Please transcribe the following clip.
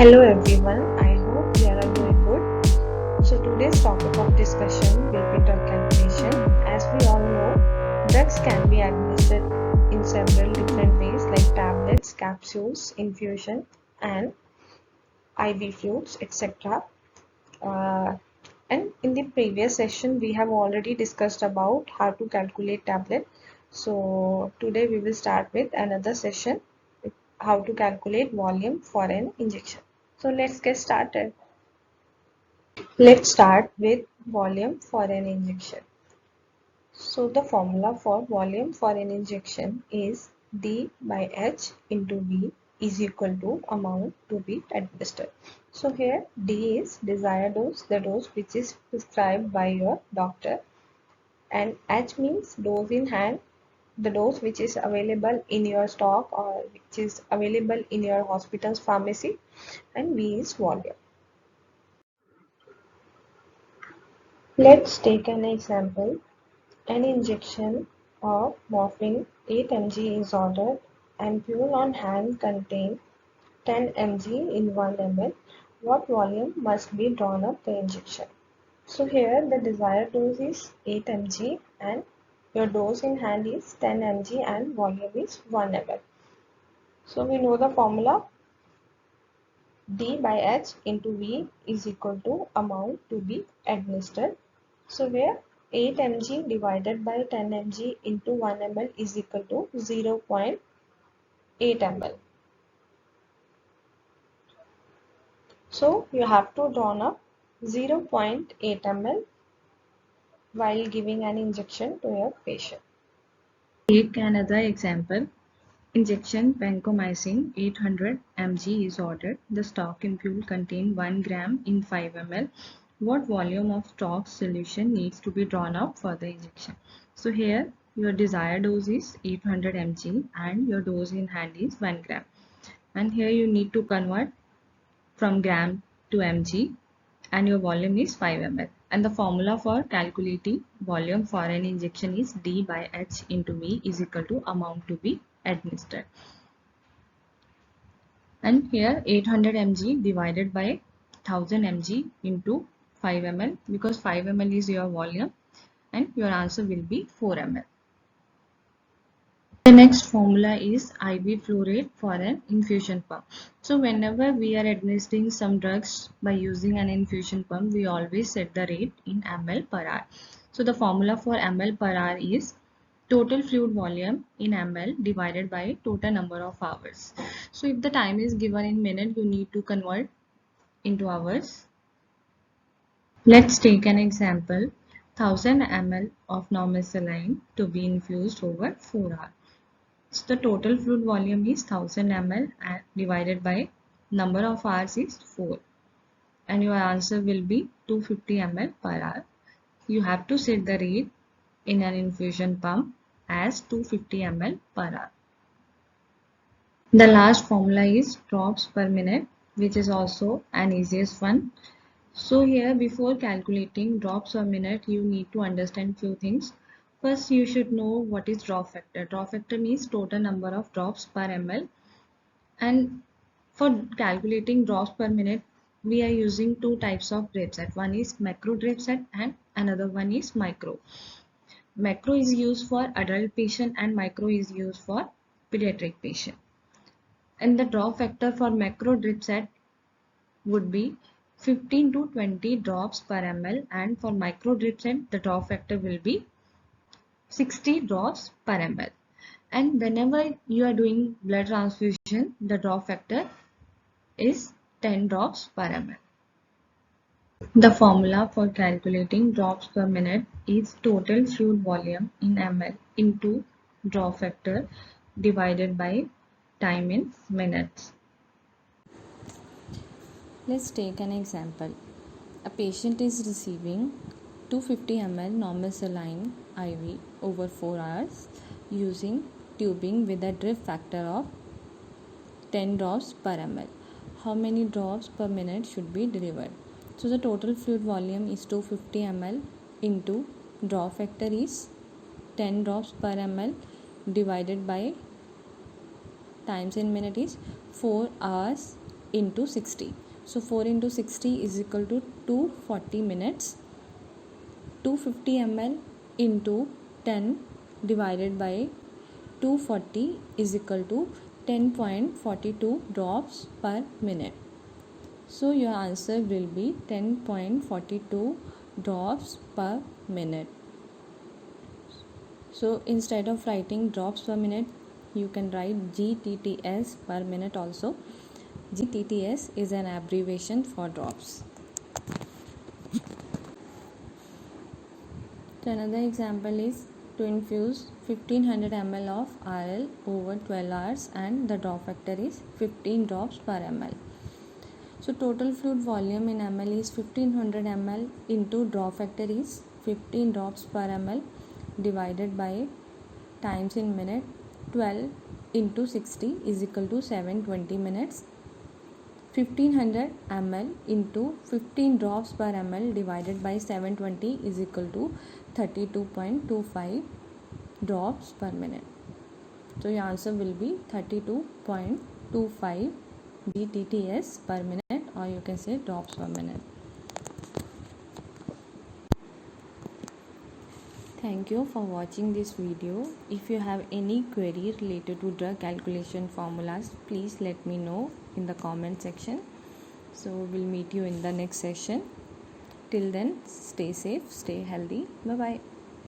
Hello everyone, I hope you are all doing good. So today's topic of discussion will be drug calculation. As we all know, drugs can be administered in several different ways like tablets, capsules, infusion and IV fluids, etc. And in the previous session we have already discussed about how to calculate tablet. So today we will start with another session, how to calculate volume for an injection. So let's get started. Let's start with volume for an injection. So the formula for volume for an injection is D by H into V is equal to amount to be administered. So here D is desired dose, the dose which is prescribed by your doctor, and H means dose in hand, the dose which is available in your stock or which is available in your hospital's pharmacy, and V is volume. Let's take an example. An injection of morphine 8 mg is ordered and fuel on hand contain 10 mg in 1 ml. What volume must be drawn of the injection? So here the desired dose is 8 mg and your dose in hand is 10 mg and volume is 1 ml. So we know the formula, D by H into V is equal to amount to be administered. So where 8 mg divided by 10 mg into 1 ml is equal to 0.8 ml. So you have to draw up 0.8 ml while giving an injection to your patient. Take another example. Injection vancomycin 800 mg is ordered. The stock ampule contain 1 gram in 5 ml. What volume of stock solution needs to be drawn up for the injection? So here your desired dose is 800 mg and your dose in hand is 1 gram. And here you need to convert from gram to mg and your volume is 5 ml. And the formula for calculating volume for an injection is D by H into V is equal to amount to be administered. And here 800 mg divided by 1000 mg into 5 ml, because 5 ml is your volume and your answer will be 4 ml. The next formula is IV flow rate for an infusion pump. So whenever we are administering some drugs by using an infusion pump, we always set the rate in ml per hour. So the formula for ml per hour is total fluid volume in ml divided by total number of hours. So if the time is given in minute, you need to convert into hours. Let's take an example. 1000 ml of normal saline to be infused over 4 hours. So the total fluid volume is 1000 ml divided by number of hours is 4, and your answer will be 250 ml per hour. You have to set the rate in an infusion pump as 250 ml per hour. The last formula is drops per minute, which is also an easiest one. So here, before calculating drops per minute, you need to understand few things. First, you should know what is drop factor. Drop factor means total number of drops per ml. And for calculating drops per minute, we are using two types of drip set. One is macro drip set and another one is micro. Macro is used for adult patient and micro is used for pediatric patient. And the drop factor for macro drip set would be 15 to 20 drops per ml, and for micro drip set the drop factor will be 60 drops per ml. And whenever you are doing blood transfusion, the drop factor is 10 drops per ml. The formula for calculating drops per minute is total fluid volume in ml into drop factor divided by time in minutes. Let's take an example. A patient is receiving 250 ml normal saline IV over 4 hours using tubing with a drip factor of 10 drops per ml. How many drops per minute should be delivered? So the total fluid volume is 250 ml into drop factor is 10 drops per ml divided by times in minute is 4 hours into 60. So 4 into 60 is equal to 240 minutes. 250 ml into 10 divided by 240 is equal to 10.42 drops per minute. So your answer will be 10.42 drops per minute. So instead of writing drops per minute, you can write GTTS per minute also. GTTS is an abbreviation for drops. So another example is to infuse 1500 ml of RL over 12 hours and the drop factor is 15 drops per ml. So total fluid volume in ml is 1500 ml into drop factor is 15 drops per ml divided by times in minute. 12 into 60 is equal to 720 minutes. 1500 ml into 15 drops per ml divided by 720 is equal to 32.25 drops per minute. So your answer will be 32.25 GTTS per minute, or you can say drops per minute. Thank you for watching this video. If you have any query related to drug calculation formulas, please let me know in the comment section. So we'll meet you in the next session. Till then, stay safe, stay healthy. Bye bye.